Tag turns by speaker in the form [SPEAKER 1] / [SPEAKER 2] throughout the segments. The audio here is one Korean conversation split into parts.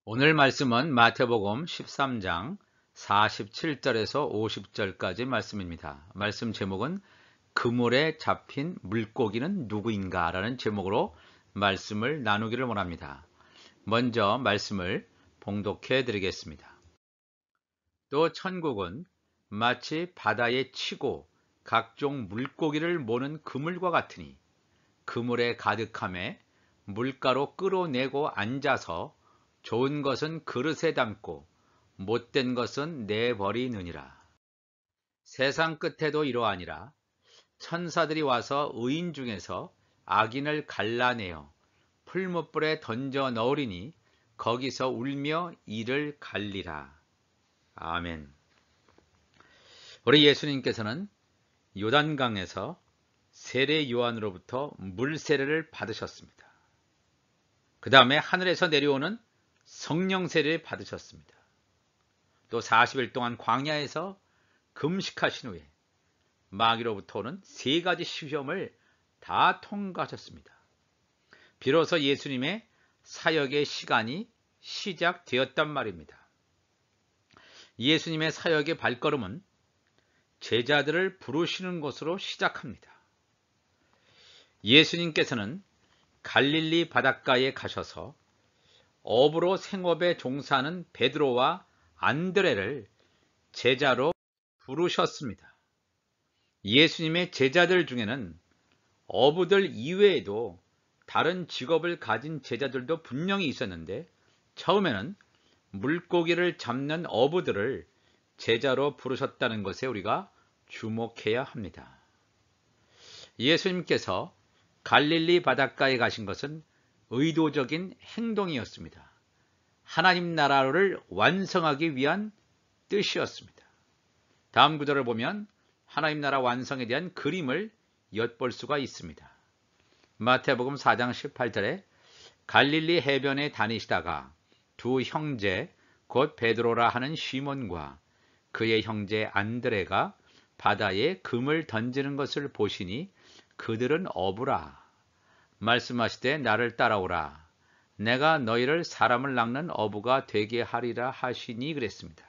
[SPEAKER 1] 오늘 말씀은 마태복음 13장 47절에서 50절까지 말씀입니다. 말씀 제목은 그물에 잡힌 물고기는 누구인가? 라는 제목으로 말씀을 나누기를 원합니다. 먼저 말씀을 봉독해 드리겠습니다. 또 천국은 마치 바다에 치고 각종 물고기를 모는 그물과 같으니 그물에 가득함에 물가로 끌어내고 앉아서 좋은 것은 그릇에 담고 못된 것은 내버리느니라. 세상 끝에도 이러하니라. 천사들이 와서 의인 중에서 악인을 갈라내어 풀무불에 던져 넣으리니 거기서 울며 이를 갈리라. 아멘. 우리 예수님께서는 요단강에서 세례 요한으로부터 물 세례를 받으셨습니다. 그 다음에 하늘에서 내려오는 성령 세례를 받으셨습니다. 또 40일 동안 광야에서 금식하신 후에 마귀로부터 오는 세 가지 시험을 다 통과하셨습니다. 비로소 예수님의 사역의 시간이 시작되었단 말입니다. 예수님의 사역의 발걸음은 제자들을 부르시는 것으로 시작합니다. 예수님께서는 갈릴리 바닷가에 가셔서 어부로 생업에 종사하는 베드로와 안드레를 제자로 부르셨습니다. 예수님의 제자들 중에는 어부들 이외에도 다른 직업을 가진 제자들도 분명히 있었는데 처음에는 물고기를 잡는 어부들을 제자로 부르셨다는 것에 우리가 주목해야 합니다. 예수님께서 갈릴리 바닷가에 가신 것은 의도적인 행동이었습니다. 하나님 나라를 완성하기 위한 뜻이었습니다. 다음 구절을 보면 하나님 나라 완성에 대한 그림을 엿볼 수가 있습니다. 마태복음 4장 18절에 갈릴리 해변에 다니시다가 두 형제 곧 베드로라 하는 시몬과 그의 형제 안드레가 바다에 금을 던지는 것을 보시니 그들은 어부라. 말씀하시되 나를 따라오라. 내가 너희를 사람을 낚는 어부가 되게 하리라 하시니 그랬습니다.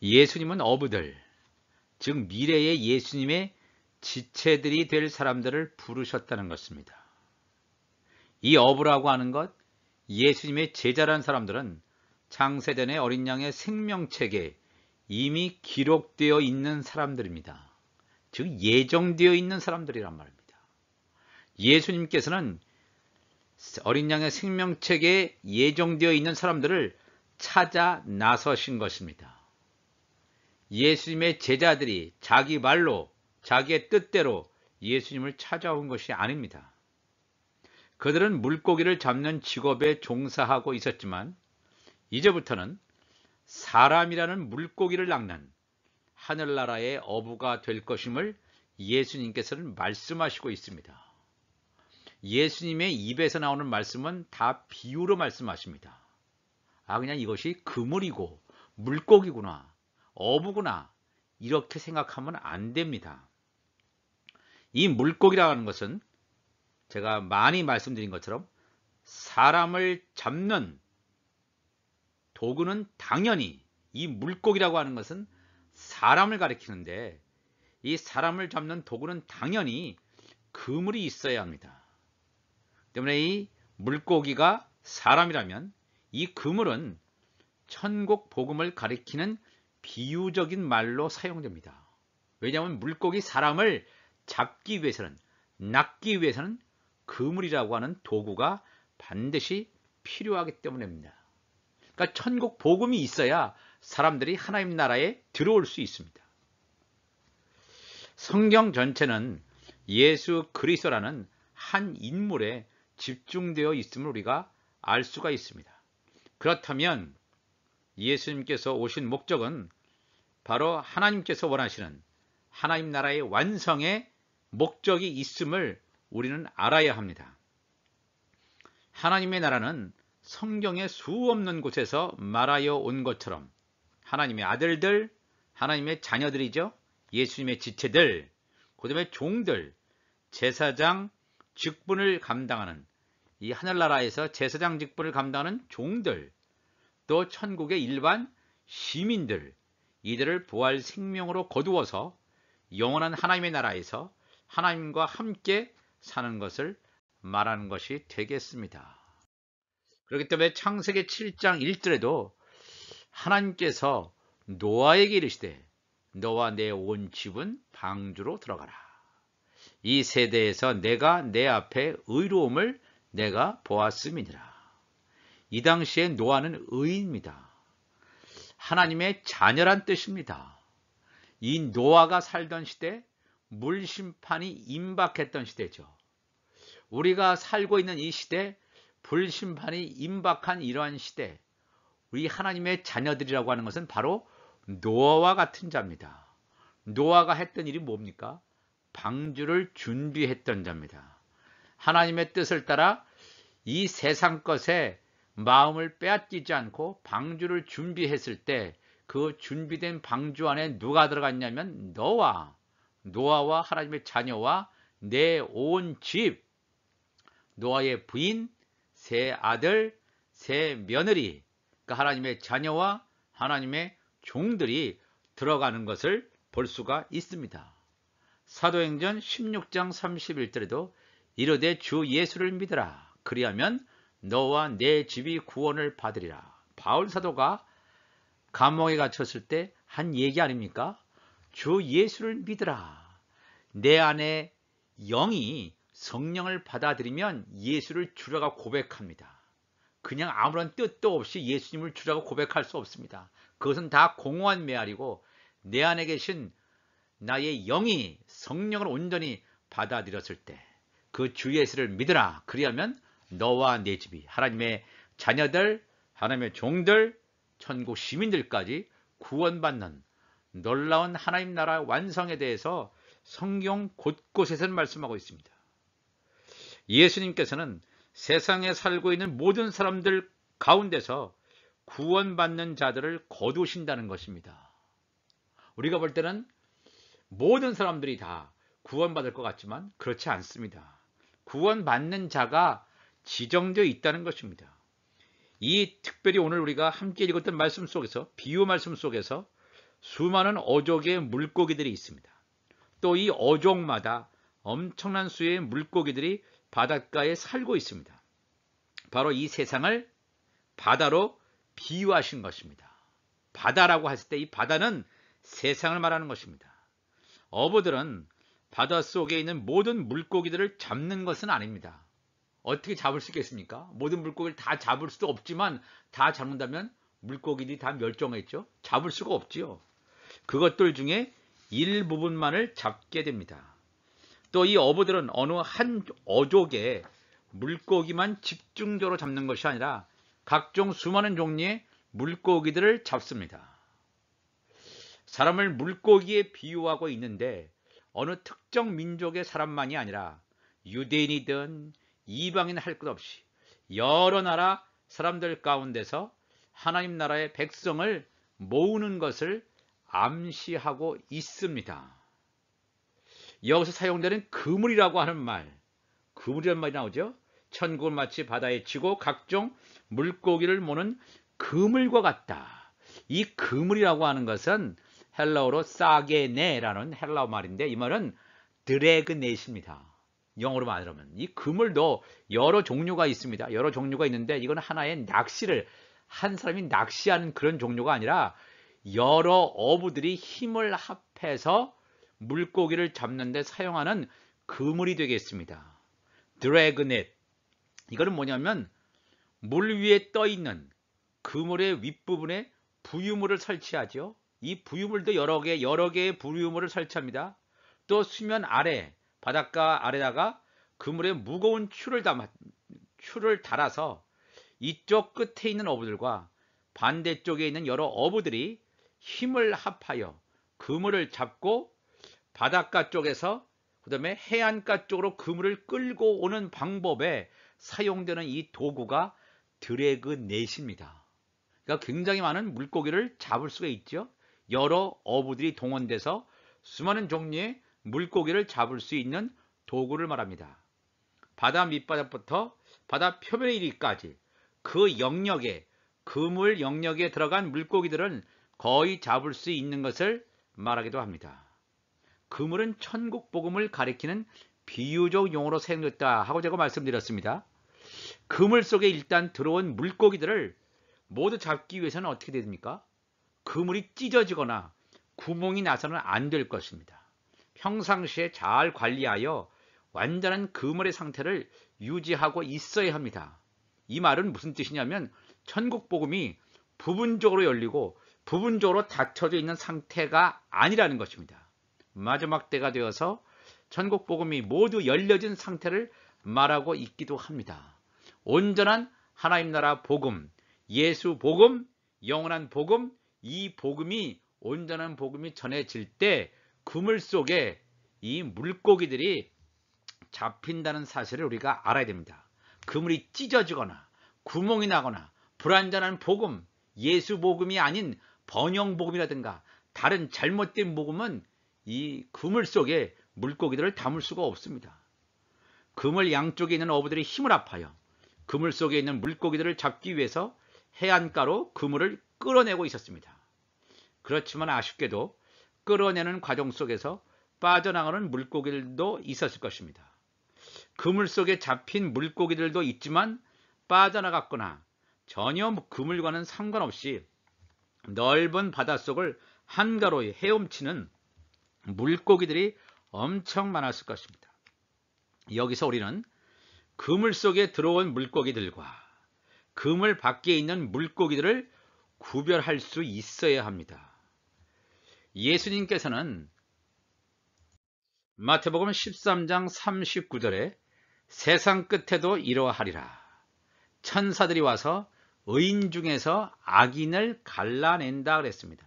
[SPEAKER 1] 예수님은 어부들, 즉 미래의 예수님의 지체들이 될 사람들을 부르셨다는 것입니다. 이 어부라고 하는 것, 예수님의 제자란 사람들은 창세전의 어린 양의 생명책에 이미 기록되어 있는 사람들입니다. 즉 예정되어 있는 사람들이란 말입니다. 예수님께서는 어린 양의 생명책에 예정되어 있는 사람들을 찾아 나서신 것입니다. 예수님의 제자들이 자기 말로 자기의 뜻대로 예수님을 찾아온 것이 아닙니다. 그들은 물고기를 잡는 직업에 종사하고 있었지만 이제부터는 사람이라는 물고기를 낚는 하늘나라의 어부가 될 것임을 예수님께서는 말씀하시고 있습니다. 예수님의 입에서 나오는 말씀은 다 비유로 말씀하십니다. 그냥 이것이 그물이고 물고기구나, 어부구나 이렇게 생각하면 안 됩니다. 이 물고기라는 것은 제가 많이 말씀드린 것처럼 사람을 잡는 도구는 당연히 이 물고기라고 하는 것은 사람을 가리키는데 이 사람을 잡는 도구는 당연히 그물이 있어야 합니다. 때문에 이 물고기가 사람이라면 이 그물은 천국 복음을 가리키는 비유적인 말로 사용됩니다. 왜냐하면 물고기 사람을 잡기 위해서는, 낚기 위해서는 그물이라고 하는 도구가 반드시 필요하기 때문입니다. 그러니까 천국 복음이 있어야 사람들이 하나님 나라에 들어올 수 있습니다. 성경 전체는 예수 그리스도라는 한 인물에 집중되어 있음을 우리가 알 수가 있습니다. 그렇다면 예수님께서 오신 목적은 바로 하나님께서 원하시는 하나님 나라의 완성의 목적이 있음을 우리는 알아야 합니다. 하나님의 나라는 성경의 수없는 곳에서 말하여 온 것처럼 하나님의 아들들, 하나님의 자녀들이죠. 예수님의 지체들, 그 다음에 종들, 제사장, 직분을 감당하는 이 하늘나라에서 제사장 직분을 감당하는 종들, 또 천국의 일반 시민들, 이들을 부활 생명으로 거두어서 영원한 하나님의 나라에서 하나님과 함께 사는 것을 말하는 것이 되겠습니다. 그렇기 때문에 창세기 7장 1절에도 하나님께서 노아에게 이르시되 너와 내 온 집은 방주로 들어가라. 이 세대에서 내가 내 앞에 의로움을 내가 보았음이니라. 이 당시에 노아는 의인입니다. 하나님의 자녀란 뜻입니다. 이 노아가 살던 시대, 물심판이 임박했던 시대죠. 우리가 살고 있는 이 시대, 불심판이 임박한 이러한 시대, 우리 하나님의 자녀들이라고 하는 것은 바로 노아와 같은 자입니다. 노아가 했던 일이 뭡니까? 방주를 준비했던 자입니다. 하나님의 뜻을 따라 이 세상 것에 마음을 빼앗기지 않고 방주를 준비했을 때 그 준비된 방주 안에 누가 들어갔냐면 노아와 하나님의 자녀와 내 온 집, 노아의 부인, 세 아들, 세 며느리, 그러니까 하나님의 자녀와 하나님의 종들이 들어가는 것을 볼 수가 있습니다. 사도행전 16장 31절에도 이르되 주 예수를 믿으라. 그리하면 너와 내 집이 구원을 받으리라. 바울 사도가 감옥에 갇혔을 때 한 얘기 아닙니까? 주 예수를 믿으라. 내 안에 영이 성령을 받아들이면 예수를 주라고 고백합니다. 그냥 아무런 뜻도 없이 예수님을 주라고 고백할 수 없습니다. 그것은 다 공허한 메아리고 내 안에 계신 나의 영이 성령을 온전히 받아들였을 때 그 주 예수를 믿으라. 그리하면 너와 내 집이, 하나님의 자녀들, 하나님의 종들, 천국 시민들까지 구원받는 놀라운 하나님 나라 완성에 대해서 성경 곳곳에서 말씀하고 있습니다. 예수님께서는 세상에 살고 있는 모든 사람들 가운데서 구원받는 자들을 거두신다는 것입니다. 우리가 볼 때는 모든 사람들이 다 구원받을 것 같지만 그렇지 않습니다. 구원받는 자가 지정되어 있다는 것입니다. 이 특별히 오늘 우리가 함께 읽었던 말씀 속에서, 비유 말씀 속에서 수많은 어족의 물고기들이 있습니다. 또 이 어족마다 엄청난 수의 물고기들이 바닷가에 살고 있습니다. 바로 이 세상을 바다로 비유하신 것입니다. 바다라고 했을 때 이 바다는 세상을 말하는 것입니다. 어부들은 바닷속에 있는 모든 물고기들을 잡는 것은 아닙니다. 어떻게 잡을 수 있겠습니까? 모든 물고기를 다 잡을 수도 없지만 다 잡는다면 물고기들이 다 멸종했죠. 잡을 수가 없지요. 그것들 중에 일부분만을 잡게 됩니다. 또 이 어부들은 어느 한 어족의 물고기만 집중적으로 잡는 것이 아니라 각종 수많은 종류의 물고기들을 잡습니다. 사람을 물고기에 비유하고 있는데 어느 특정 민족의 사람만이 아니라 유대인이든 이방인 할 것 없이 여러 나라 사람들 가운데서 하나님 나라의 백성을 모으는 것을 암시하고 있습니다. 여기서 사용되는 그물이라고 하는 말, 그물이라는 말이 나오죠. 천국을 마치 바다에 치고 각종 물고기를 모는 그물과 같다. 이 그물이라고 하는 것은 헬라어로 사게네라는 헬라어 말인데 이 말은 드래그넷입니다. 영어로 말하면 이 그물도 여러 종류가 있습니다. 여러 종류가 있는데 이건 하나의 낚시를 한 사람이 낚시하는 그런 종류가 아니라 여러 어부들이 힘을 합해서 물고기를 잡는 데 사용하는 그물이 되겠습니다. 드래그넷, 이거는 뭐냐면 물 위에 떠 있는 그물의 윗부분에 부유물을 설치하죠. 이 부유물도 여러 개의 부유물을 설치합니다. 또 수면 아래, 바닷가 아래다가 그물에 무거운 추를 달아서 이쪽 끝에 있는 어부들과 반대쪽에 있는 여러 어부들이 힘을 합하여 그물을 잡고 바닷가 쪽에서 그 다음에 해안가 쪽으로 그물을 끌고 오는 방법에 사용되는 이 도구가 드래그넷입니다. 그러니까 굉장히 많은 물고기를 잡을 수가 있죠. 여러 어부들이 동원돼서 수많은 종류의 물고기를 잡을 수 있는 도구를 말합니다. 바다 밑바닥부터 바다 표면에 이르기까지 그 영역에, 그물 영역에 들어간 물고기들은 거의 잡을 수 있는 것을 말하기도 합니다. 그물은 천국 복음을 가리키는 비유적 용어로 사용됐다 하고 제가 말씀드렸습니다. 그물 속에 일단 들어온 물고기들을 모두 잡기 위해서는 어떻게 됩니까? 그물이 찢어지거나 구멍이 나서는 안 될 것입니다. 평상시에 잘 관리하여 완전한 그물의 상태를 유지하고 있어야 합니다. 이 말은 무슨 뜻이냐면 천국 복음이 부분적으로 열리고 부분적으로 닫혀져 있는 상태가 아니라는 것입니다. 마지막 때가 되어서 천국 복음이 모두 열려진 상태를 말하고 있기도 합니다. 온전한 하나님 나라 복음, 예수 복음, 영원한 복음, 이 복음이, 온전한 복음이 전해질 때 그물 속에 이 물고기들이 잡힌다는 사실을 우리가 알아야 됩니다. 그물이 찢어지거나 구멍이 나거나 불완전한 복음, 예수 복음이 아닌 번영 복음이라든가 다른 잘못된 복음은 이 그물 속에 물고기들을 담을 수가 없습니다. 그물 양쪽에 있는 어부들이 힘을 합하여 그물 속에 있는 물고기들을 잡기 위해서 해안가로 그물을 끌어내고 있었습니다. 그렇지만 아쉽게도 끌어내는 과정 속에서 빠져나가는 물고기들도 있었을 것입니다. 그물 속에 잡힌 물고기들도 있지만 빠져나갔거나 전혀 그물과는 상관없이 넓은 바닷속을 한가로 헤엄치는 물고기들이 엄청 많았을 것입니다. 여기서 우리는 그물 속에 들어온 물고기들과 그물 밖에 있는 물고기들을 구별할 수 있어야 합니다. 예수님께서는 마태복음 13장 39절에 세상 끝에도 이러하리라. 천사들이 와서 의인 중에서 악인을 갈라낸다 그랬습니다.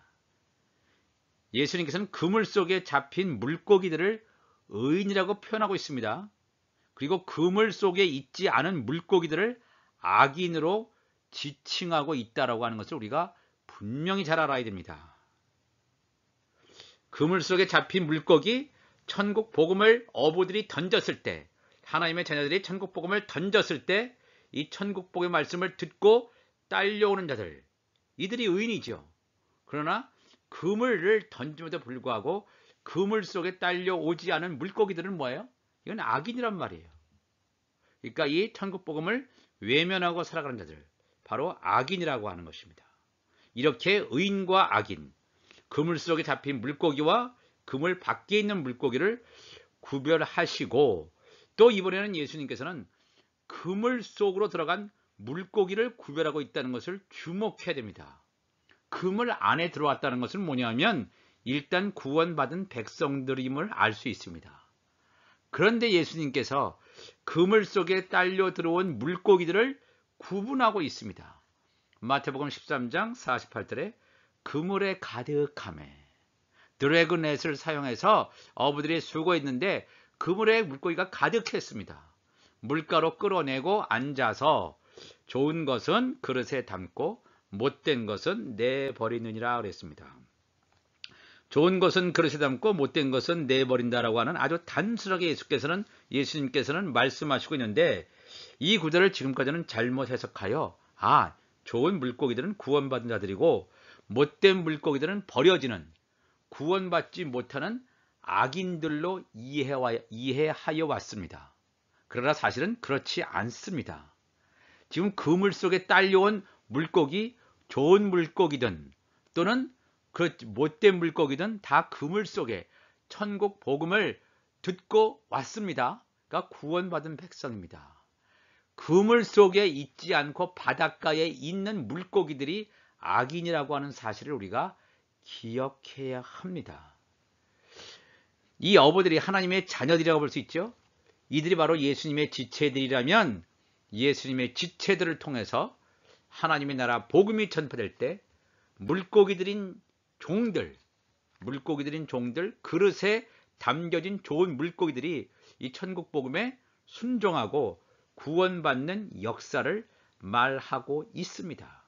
[SPEAKER 1] 예수님께서는 그물 속에 잡힌 물고기들을 의인이라고 표현하고 있습니다. 그리고 그물 속에 있지 않은 물고기들을 악인으로 지칭하고 있다라고 하는 것을 우리가 분명히 잘 알아야 됩니다. 그물 속에 잡힌 물고기, 천국 복음을 어부들이 던졌을 때, 하나님의 자녀들이 천국 복음을 던졌을 때 이 천국 복음의 말씀을 듣고 딸려오는 자들, 이들이 의인이죠. 그러나 그물을 던짐에도 불구하고 그물 속에 딸려오지 않은 물고기들은 뭐예요? 이건 악인이란 말이에요. 그러니까 이 천국 복음을 외면하고 살아가는 자들, 바로 악인이라고 하는 것입니다. 이렇게 의인과 악인, 그물 속에 잡힌 물고기와 그물 밖에 있는 물고기를 구별하시고, 또 이번에는 예수님께서는 그물 속으로 들어간 물고기를 구별하고 있다는 것을 주목해야 됩니다. 그물 안에 들어왔다는 것은 뭐냐면 일단 구원받은 백성들임을 알 수 있습니다. 그런데 예수님께서 그물 속에 딸려 들어온 물고기들을 구분하고 있습니다. 마태복음 13장 48절에 그물에 가득하매, 드래그넷을 사용해서 어부들이 수고했는데 그물에 물고기가 가득했습니다. 물가로 끌어내고 앉아서 좋은 것은 그릇에 담고 못된 것은 내버리느니라 그랬습니다. 좋은 것은 그릇에 담고 못된 것은 내버린다라고 하는 아주 단순하게 예수님께서는 말씀하시고 있는데, 이 구절을 지금까지는 잘못 해석하여 좋은 물고기들은 구원받은 자들이고 못된 물고기들은 버려지는, 구원받지 못하는 악인들로 이해하여 왔습니다. 그러나 사실은 그렇지 않습니다. 지금 그물 속에 딸려온 물고기, 좋은 물고기든 또는 못된 물고기든 다 그물 속에 천국 복음을 듣고 왔습니다. 그러니까 구원받은 백성입니다. 그물 속에 있지 않고 바닷가에 있는 물고기들이 악인이라고 하는 사실을 우리가 기억해야 합니다. 이 어부들이 하나님의 자녀들이라고 볼 수 있죠. 이들이 바로 예수님의 지체들이라면 예수님의 지체들을 통해서 하나님의 나라 복음이 전파될 때 물고기들인 종들, 그릇에 담겨진 좋은 물고기들이 이 천국 복음에 순종하고 구원받는 역사를 말하고 있습니다.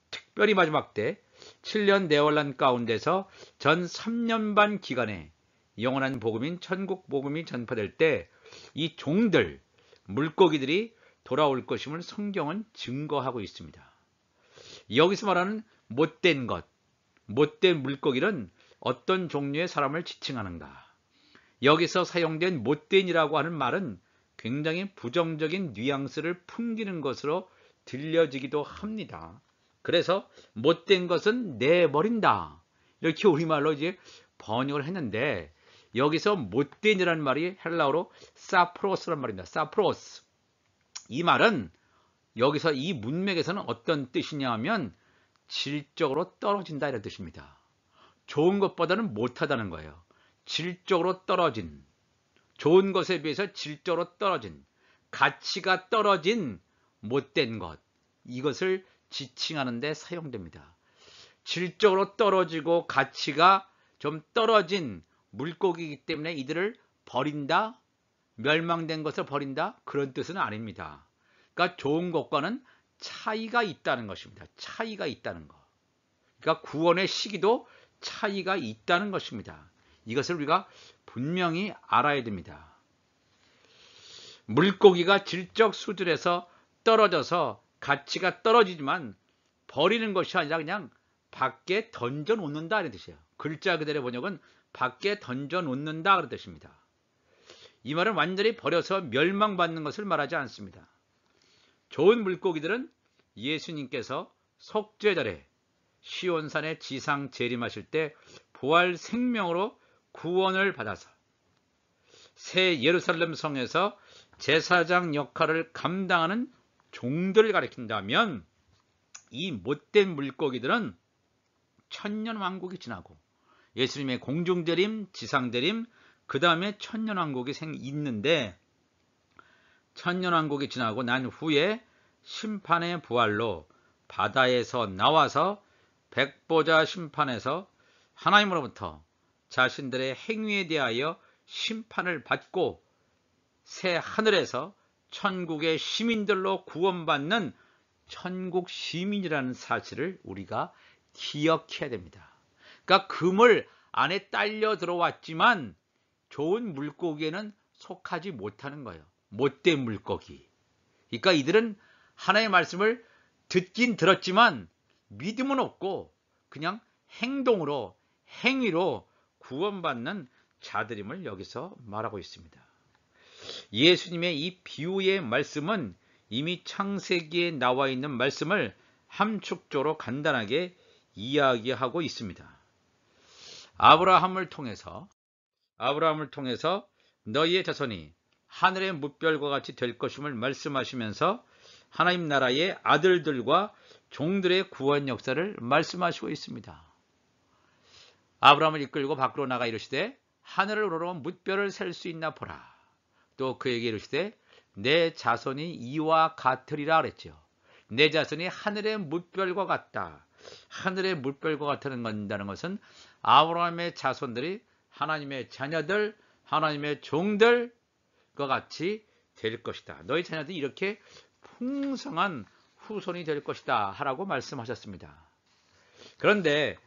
[SPEAKER 1] 특별히 마지막 때 7년 내환란 가운데서 전 3년 반 기간에 영원한 복음인 천국 복음이 전파될 때 이 종들, 물고기들이 돌아올 것임을 성경은 증거하고 있습니다. 여기서 말하는 못된 것, 못된 물고기는 어떤 종류의 사람을 지칭하는가? 여기서 사용된 못된이라고 하는 말은 굉장히 부정적인 뉘앙스를 풍기는 것으로 들려지기도 합니다. 그래서 못된 것은 내버린다, 이렇게 우리말로 이제 번역을 했는데, 여기서 못된이라는 말이 헬라어로 사프로스란 말입니다. 사프로스. 이 말은 여기서 이 문맥에서는 어떤 뜻이냐 하면 질적으로 떨어진다, 이런 뜻입니다. 좋은 것보다는 못하다는 거예요. 질적으로 떨어진, 좋은 것에 비해서 질적으로 떨어진, 가치가 떨어진 못된 것, 이것을 지칭하는 데 사용됩니다. 질적으로 떨어지고 가치가 좀 떨어진 물고기이기 때문에 이들을 버린다, 멸망된 것을 버린다, 그런 뜻은 아닙니다. 그러니까 좋은 것과는 차이가 있다는 것입니다. 차이가 있다는 것. 그러니까 구원의 시기도 차이가 있다는 것입니다. 이것을 우리가 분명히 알아야 됩니다. 물고기가 질적 수준에서 떨어져서 가치가 떨어지지만 버리는 것이 아니라 그냥 밖에 던져 놓는다, 이런 뜻이에요. 글자 그대로 번역은 밖에 던져 놓는다, 그런 뜻입니다. 이 말은 완전히 버려서 멸망받는 것을 말하지 않습니다. 좋은 물고기들은 예수님께서 속죄절에 시온산에 지상 재림하실 때 부활 생명으로 구원을 받아서 새 예루살렘 성에서 제사장 역할을 감당하는 종들을 가리킨다면, 이 못된 물고기들은 천년왕국이 지나고 예수님의 공중재림, 지상재림, 그 다음에 천년왕국이 있는데, 천년왕국이 지나고 난 후에 심판의 부활로 바다에서 나와서 백보자 심판에서 하나님으로부터 자신들의 행위에 대하여 심판을 받고 새 하늘에서 천국의 시민들로 구원받는 천국 시민이라는 사실을 우리가 기억해야 됩니다. 그러니까 그물 안에 딸려 들어왔지만 좋은 물고기에는 속하지 못하는 거예요. 못된 물고기. 그러니까 이들은 하나님의 말씀을 듣긴 들었지만 믿음은 없고 그냥 행동으로, 행위로 구원받는 자들임을 여기서 말하고 있습니다. 예수님의 이 비유의 말씀은 이미 창세기에 나와 있는 말씀을 함축적으로 간단하게 이야기하고 있습니다. 아브라함을 통해서 너희의 자손이 하늘의 뭇별과 같이 될 것임을 말씀하시면서 하나님 나라의 아들들과 종들의 구원 역사를 말씀하시고 있습니다. 아브라함을 이끌고 밖으로 나가 이르시되 하늘을 우러러 뭇별을 셀 수 있나 보라. 또 그에게 이르시되 내 자손이 이와 같으리라 그랬죠. 내 자손이 하늘의 뭇별과 같다. 하늘의 뭇별과 같다는 것은 아브라함의 자손들이 하나님의 자녀들, 하나님의 종들과 같이 될 것이다. 너희 자녀들이 이렇게 풍성한 후손이 될 것이다 하라고 말씀하셨습니다. 그런데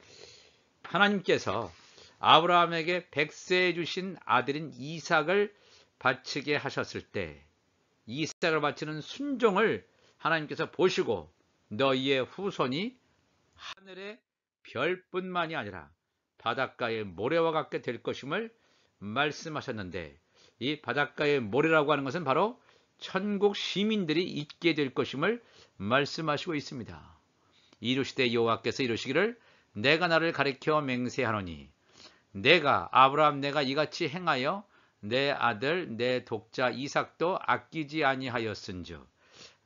[SPEAKER 1] 하나님께서 아브라함에게 백세해 주신 아들인 이삭을 바치게 하셨을 때 이삭을 바치는 순종을 하나님께서 보시고 너희의 후손이 하늘의 별뿐만이 아니라 바닷가의 모래와 같게 될 것임을 말씀하셨는데, 이 바닷가의 모래라고 하는 것은 바로 천국 시민들이 있게 될 것임을 말씀하시고 있습니다. 이르시되 여호와께서 이르시기를 내가 나를 가리켜 맹세하노니 내가 아브라함 내가 이같이 행하여 내 아들 내 독자 이삭도 아끼지 아니하였은즉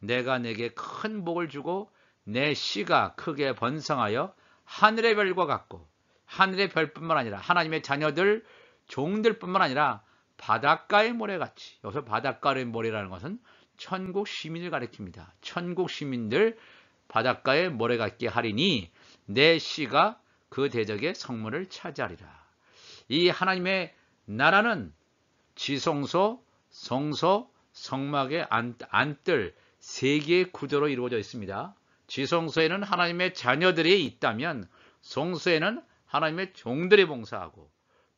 [SPEAKER 1] 내가 내게 큰 복을 주고 내 씨가 크게 번성하여 하늘의 별과 같고 하늘의 별뿐만 아니라 하나님의 자녀들 종들뿐만 아니라 바닷가의 모래같이, 여기서 바닷가의 모래라는 것은 천국 시민을 가리킵니다. 천국 시민들 바닷가의 모래같게 하리니 내 씨가 그 대적의 성문을 차지하리라. 이 하나님의 나라는 지성소, 성소, 성막의 안뜰 세 개의 구조로 이루어져 있습니다. 지성소에는 하나님의 자녀들이 있다면 성소에는 하나님의 종들이 봉사하고,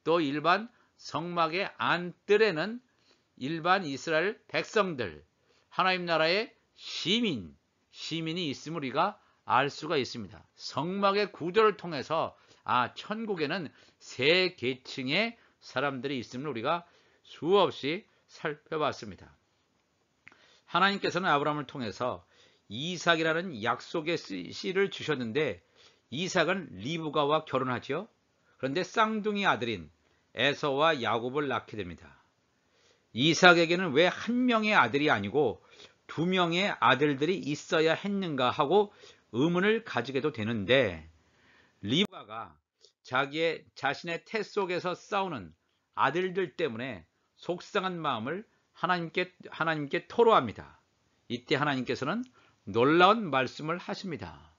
[SPEAKER 1] 또 일반 성막의 안뜰에는 일반 이스라엘 백성들, 하나님 나라의 시민이 있음을 우리가 알 수가 있습니다. 성막의 구조를 통해서 천국에는 세 계층의 사람들이 있음을 우리가 수없이 살펴봤습니다. 하나님께서는 아브라함을 통해서 이삭이라는 약속의 씨를 주셨는데 이삭은 리브가와 결혼하죠. 그런데 쌍둥이 아들인 에서와 야곱을 낳게 됩니다. 이삭에게는 왜 한 명의 아들이 아니고 두 명의 아들들이 있어야 했는가 하고 의문을 가지게도 되는데 리브가가 자신의 태 속에서 싸우는 아들들 때문에 속상한 마음을 하나님께 토로합니다. 이때 하나님께서는 놀라운 말씀을 하십니다.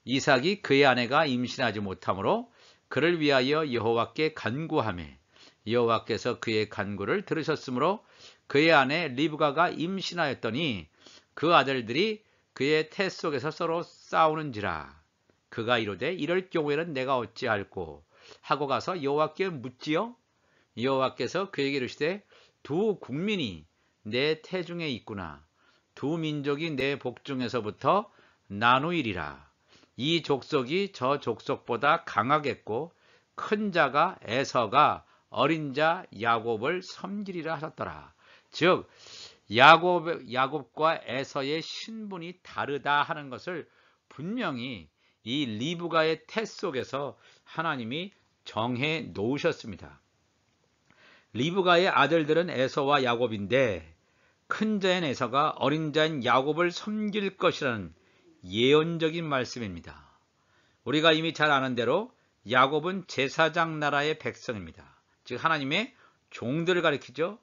[SPEAKER 1] 이삭이 그의 아내가 임신하지 못하므로 그를 위하여 여호와께 간구하매 여호와께서 그의 간구를 들으셨으므로 그의 아내 리브가가 임신하였더니 그 아들들이 그의 태 속에서 서로 싸우는지라. 그가 이르되 이럴 경우에는 내가 어찌할꼬 하고 가서 여호와께 묻지요. 여호와께서 그에게 이르시되 두 국민이 내 태중에 있구나. 두 민족이 내 복중에서부터 나누이리라. 이 족속이 저 족속보다 강하겠고 큰 자가 에서가 어린 자 야곱을 섬기리라 하셨더라. 즉 야곱과 에서의 신분이 다르다 하는 것을 분명히 이 리브가의 태 속에서 하나님이 정해 놓으셨습니다. 리브가의 아들들은 에서와 야곱인데 큰 자인 에서가 어린 자인 야곱을 섬길 것이라는 예언적인 말씀입니다. 우리가 이미 잘 아는 대로 야곱은 제사장 나라의 백성입니다. 즉 하나님의 종들을 가리키죠.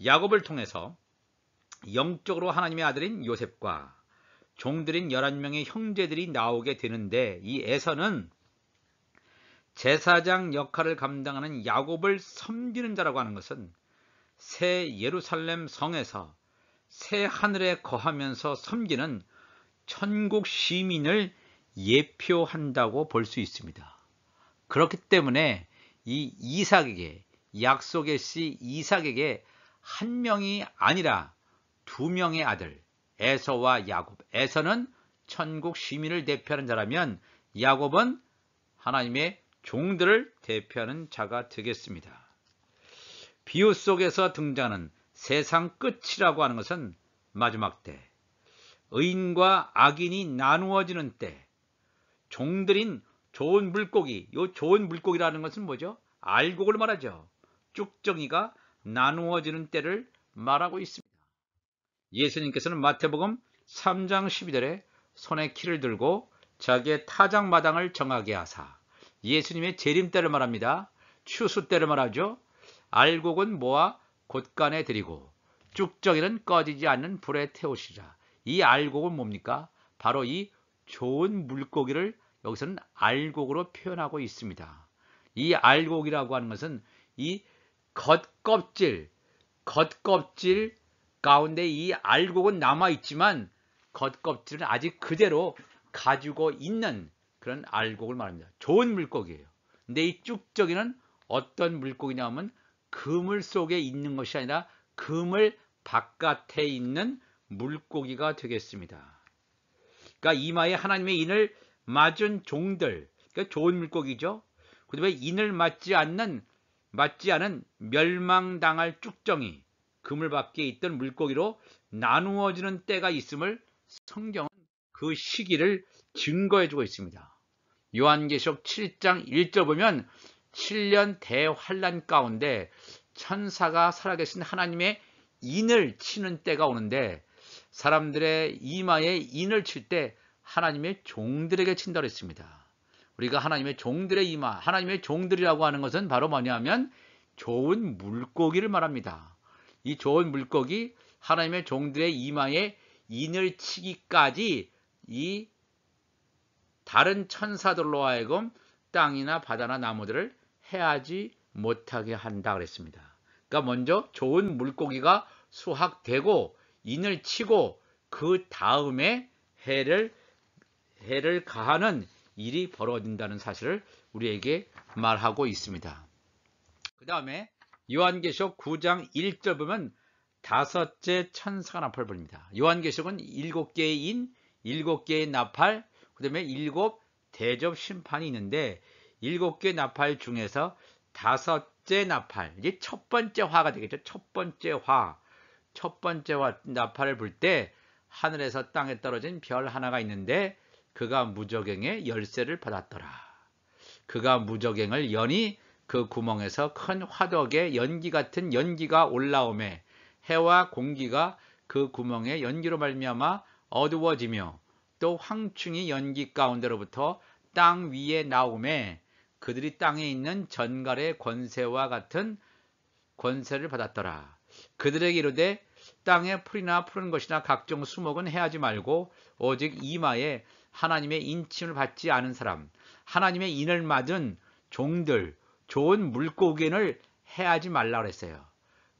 [SPEAKER 1] 야곱을 통해서 영적으로 하나님의 아들인 요셉과 종들인 11명의 형제들이 나오게 되는데 이 에서는 제사장 역할을 감당하는 야곱을 섬기는 자라고 하는 것은 새 예루살렘 성에서 새 하늘에 거하면서 섬기는 천국 시민을 예표한다고 볼 수 있습니다. 그렇기 때문에 이 이삭에게 약속의 씨 이삭에게 한 명이 아니라 두 명의 아들 에서와 야곱. 에서는 천국 시민을 대표하는 자라면 야곱은 하나님의 종들을 대표하는 자가 되겠습니다. 비유 속에서 등장하는 세상 끝이라고 하는 것은 마지막 때, 의인과 악인이 나누어지는 때, 종들인 좋은 물고기, 이 좋은 물고기라는 것은 뭐죠? 알곡을 말하죠. 쭉정이가 나누어지는 때를 말하고 있습니다. 예수님께서는 마태복음 3장 12절에 손에 키를 들고 자기의 타작마당을 정하게 하사 예수님의 재림 때를 말합니다. 추수 때를 말하죠. 알곡은 모아 곳간에 들이고 쭉정이는 꺼지지 않는 불에 태우시라. 이 알곡은 뭡니까? 바로 이 좋은 물고기를 여기서는 알곡으로 표현하고 있습니다. 이 알곡이라고 하는 것은 이 겉껍질 가운데 이 알곡은 남아있지만 겉껍질은 아직 그대로 가지고 있는 그런 알곡을 말합니다. 좋은 물고기예요. 근데 이 쭉정이는 어떤 물고기냐면 그물 속에 있는 것이 아니라 그물 바깥에 있는 물고기가 되겠습니다. 그러니까 이마에 하나님의 인을 맞은 종들, 그러니까 좋은 물고기죠. 그 다음에 인을 맞지 않은 멸망당할 쭉정이, 그물 밖에 있던 물고기로 나누어지는 때가 있음을 성경은 그 시기를 증거해주고 있습니다. 요한계시록 7장 1절 보면 7년 대환란 가운데 천사가 살아계신 하나님의 인을 치는 때가 오는데 사람들의 이마에 인을 칠 때 하나님의 종들에게 친다고 했습니다. 우리가 하나님의 종들의 이마, 하나님의 종들이라고 하는 것은 바로 뭐냐면 좋은 물고기를 말합니다. 이 좋은 물고기, 하나님의 종들의 이마에 인을 치기까지 이 다른 천사들로 하여금 땅이나 바다나 나무들을 해하지 못하게 한다 그랬습니다. 그러니까 먼저 좋은 물고기가 수확되고 인을 치고 그 다음에 해를 가하는 일이 벌어진다는 사실을 우리에게 말하고 있습니다. 그 다음에 요한계시록 9장 1절 보면 5째 천사가 나팔을 불립니다. 요한계시록은 7개의 인, 7개의 나팔, 그 다음에 7 대접 심판이 있는데 7개의 나팔 중에서 5째 나팔, 이제 첫 번째 화가 되겠죠. 첫 번째 나팔을 불 때 하늘에서 땅에 떨어진 별 하나가 있는데 그가 무저갱의 열쇠를 받았더라. 그가 무저갱을 여니 그 구멍에서 큰 화덕에 연기 같은 연기가 올라오매 해와 공기가 그 구멍에 연기로 말미암아 어두워지며 또 황충이 연기 가운데로부터 땅 위에 나오매 그들이 땅에 있는 전갈의 권세와 같은 권세를 받았더라. 그들에게 이르되 땅에 풀이나 푸른 것이나 각종 수목은 해하지 말고 오직 이마에 하나님의 인침을 받지 않은 사람, 하나님의 인을 맞은 종들, 좋은 물고기를 해하지 말라 그랬어요.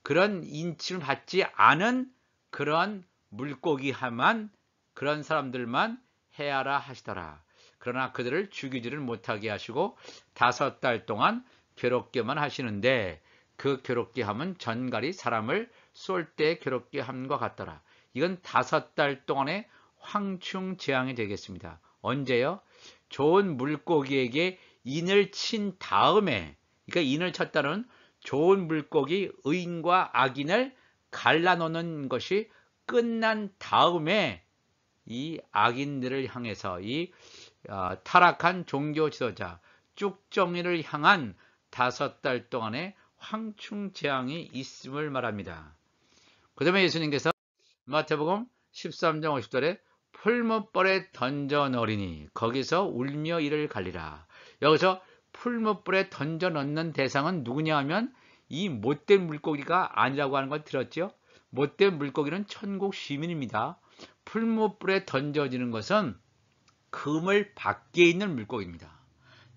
[SPEAKER 1] 그런 인침을 받지 않은 그런 물고기만, 그런 사람들만 해하라 하시더라. 그러나 그들을 죽이지를 못하게 하시고 5달 동안 괴롭게만 하시는데 그 괴롭게 함은 전갈이 사람을 쏠 때 괴롭게 함과 같더라. 이건 5달 동안의 황충 재앙이 되겠습니다. 언제요? 좋은 물고기에게 인을 친 다음에, 그러니까 인을 쳤다는 좋은 물고기 의인과 악인을 갈라놓는 것이 끝난 다음에 이 악인들을 향해서 이 타락한 종교 지도자 쭉정이를 향한 5달 동안의 황충 재앙이 있음을 말합니다. 그 다음에 예수님께서 마태복음 13장 50절에 풀무불에 던져 넣으리니 거기서 울며 이를 갈리라. 여기서 풀무불에 던져 넣는 대상은 누구냐 하면 이 못된 물고기가 아니라고 하는 걸 들었죠. 못된 물고기는 천국 시민입니다. 풀무불에 던져지는 것은 그물 밖에 있는 물고기입니다.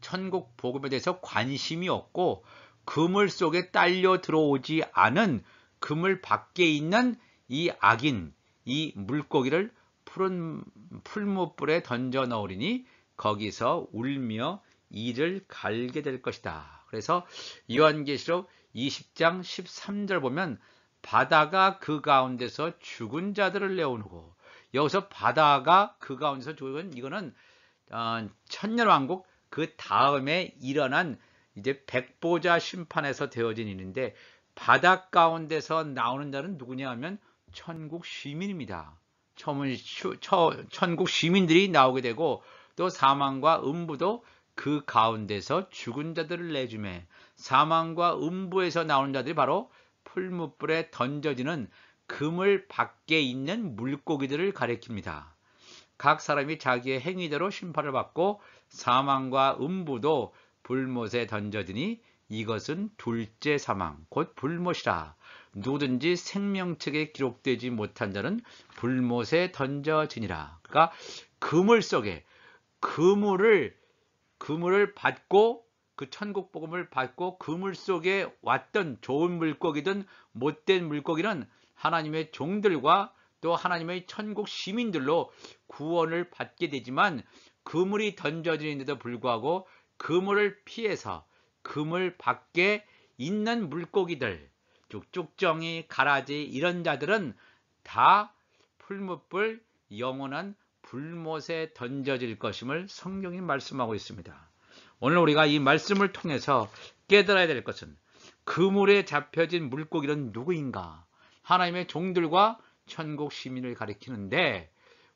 [SPEAKER 1] 천국 복음에 대해서 관심이 없고 그물 속에 딸려 들어오지 않은 그물 밖에 있는 이 악인, 이 물고기를 푸른 풀무불에 던져 넣으리니 거기서 울며 이를 갈게 될 것이다. 그래서 요한계시록 20장 13절 보면 바다가 그 가운데서 죽은 자들을 내어오고, 여기서 바다가 그 가운데서 죽은, 이거는 천년왕국 그 다음에 일어난 이제 백보자 심판에서 되어진 일인데, 바다 가운데서 나오는 자는 누구냐 하면 천국 시민입니다. 천국 시민들이 나오게 되고, 또 사망과 음부도 그 가운데서 죽은 자들을 내주매, 사망과 음부에서 나오는 자들이 바로 풀무불에 던져지는 그물 밖에 있는 물고기들을 가리킵니다. 각 사람이 자기의 행위대로 심판을 받고 사망과 음부도 불못에 던져지니 이것은 둘째 사망 곧 불못이라. 누구든지 생명책에 기록되지 못한 자는 불못에 던져지니라. 그러니까 그물 속에 그물을 받고 그 천국 복음을 받고 그물 속에 왔던 좋은 물고기든 못된 물고기는 하나님의 종들과 또 하나님의 천국 시민들로 구원을 받게 되지만, 그물이 던져지는데도 불구하고 그물을 피해서 그물 밖에 있는 물고기들, 쭉쭉정이, 가라지 이런 자들은 다 풀무불 영원한 불못에 던져질 것임을 성경이 말씀하고 있습니다. 오늘 우리가 이 말씀을 통해서 깨달아야 될 것은 그물에 잡혀진 물고기는 누구인가? 하나님의 종들과 천국 시민을 가리키는데,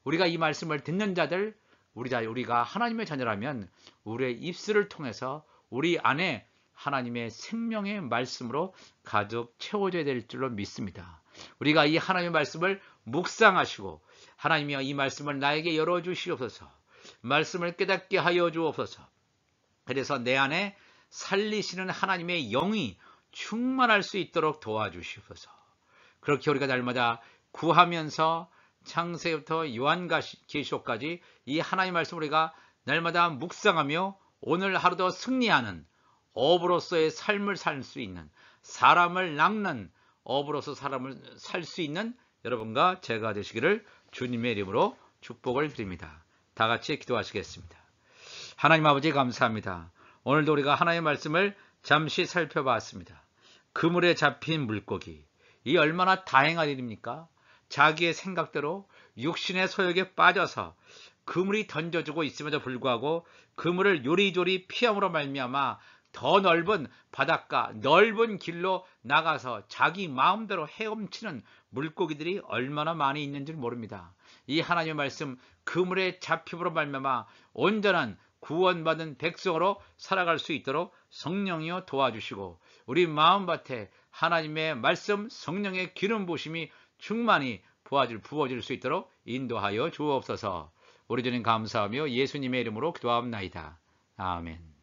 [SPEAKER 1] 우리가 이 말씀을 듣는 자들, 우리가 하나님의 자녀라면 우리의 입술을 통해서 우리 안에 하나님의 생명의 말씀으로 가득 채워져야 될 줄로 믿습니다. 우리가 이 하나님의 말씀을 묵상하시고, 하나님이여 이 말씀을 나에게 열어주시옵소서, 말씀을 깨닫게 하여 주옵소서, 그래서 내 안에 살리시는 하나님의 영이 충만할 수 있도록 도와주시옵소서. 그렇게 우리가 날마다 구하면서 창세부터 요한계시록까지 이 하나님의 말씀 우리가 날마다 묵상하며 오늘 하루도 승리하는 어부로서의 삶을 살 수 있는, 사람을 낚는 어부로서 사람을 살 수 있는 여러분과 제가 되시기를 주님의 이름으로 축복을 드립니다. 다 같이 기도하시겠습니다. 하나님 아버지 감사합니다. 오늘도 우리가 하나님의 말씀을 잠시 살펴봤습니다. 그물에 잡힌 물고기, 이 얼마나 다행한 일입니까? 자기의 생각대로 육신의 소욕에 빠져서 그물이 던져주고 있음에도 불구하고 그물을 요리조리 피함으로 말미암아 더 넓은 바닷가 넓은 길로 나가서 자기 마음대로 헤엄치는 물고기들이 얼마나 많이 있는 줄 모릅니다. 이 하나님의 말씀 그물에 잡힘으로 말미암아 온전한 구원받은 백성으로 살아갈 수 있도록 성령이여 도와주시고 우리 마음밭에 하나님의 말씀 성령의 기름 부으심이 충만히 부어질 수 있도록 인도하여 주옵소서. 우리 주님 감사하며 예수님의 이름으로 기도합나이다. 아멘.